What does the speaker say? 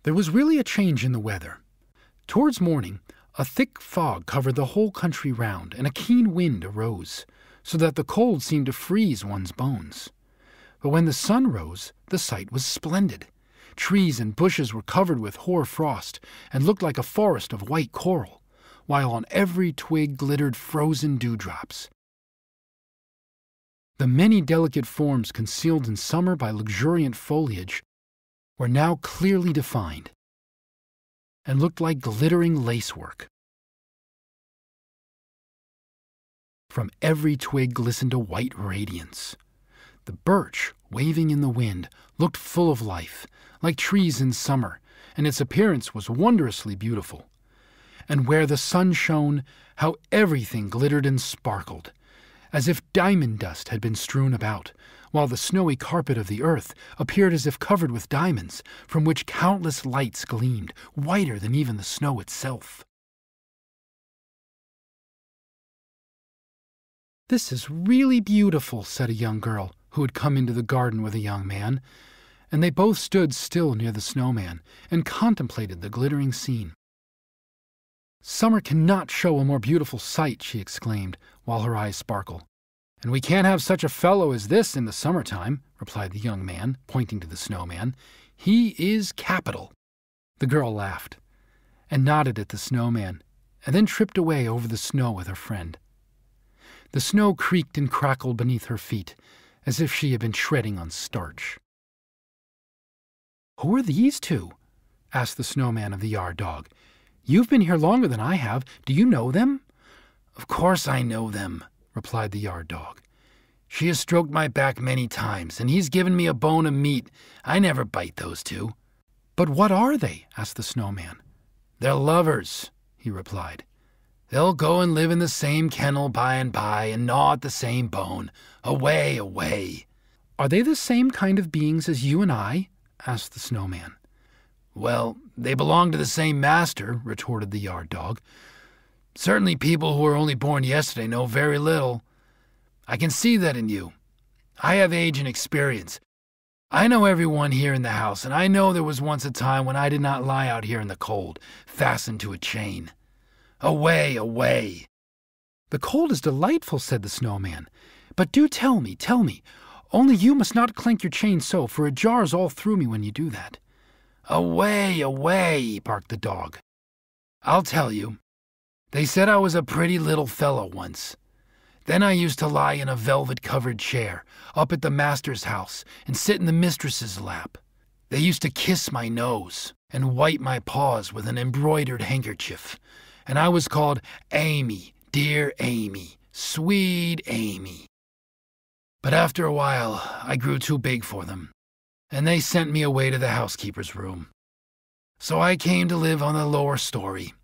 There was really a change in the weather. Towards morning, a thick fog covered the whole country round, and a keen wind arose, so that the cold seemed to freeze one's bones. But when the sun rose, the sight was splendid. Trees and bushes were covered with hoar frost, and looked like a forest of white coral, while on every twig glittered frozen dewdrops. The many delicate forms concealed in summer by luxuriant foliage were now clearly defined, and looked like glittering lacework. From every twig glistened a white radiance. The birch, waving in the wind, looked full of life, like trees in summer, and its appearance was wondrously beautiful. And where the sun shone, how everything glittered and sparkled, as if diamond dust had been strewn about, while the snowy carpet of the earth appeared as if covered with diamonds, from which countless lights gleamed, whiter than even the snow itself. "This is really beautiful," said a young girl who had come into the garden with a young man, and they both stood still near the SnowMan and contemplated the glittering scene. "Summer cannot show a more beautiful sight," she exclaimed, while her eyes sparkled. "And we can't have such a fellow as this in the summertime," replied the young man, pointing to the SnowMan. "He is capital." The girl laughed, and nodded at the SnowMan, and then tripped away over the snow with her friend. The snow creaked and crackled beneath her feet, as if she had been treading on starch. "Who are these two?" asked the SnowMan of the yard dog. "You've been here longer than I have. Do you know them?" "Of course I know them," replied the yard dog. "She has stroked my back many times, and he's given me a bone of meat. I never bite those two." "But what are they?" asked the SnowMan. "They're lovers," he replied. "They'll go and live in the same kennel by and by and gnaw at the same bone. Away, away." "Are they the same kind of beings as you and I?" asked the SnowMan. "Well, they belong to the same master," retorted the yard dog. "Certainly people who were only born yesterday know very little. I can see that in you. I have age and experience. I know everyone here in the house, and I know there was once a time when I did not lie out here in the cold, fastened to a chain. Away, away." "The cold is delightful," said the SnowMan. "But do tell me. Only you must not clank your chain so, for it jars all through me when you do that." "Away, away," barked the dog. "I'll tell you. They said I was a pretty little fellow once. Then I used to lie in a velvet-covered chair up at the master's house and sit in the mistress's lap. They used to kiss my nose and wipe my paws with an embroidered handkerchief, and I was called Amy, dear Amy, sweet Amy. But after a while, I grew too big for them, and they sent me away to the housekeeper's room. So I came to live on the lower story,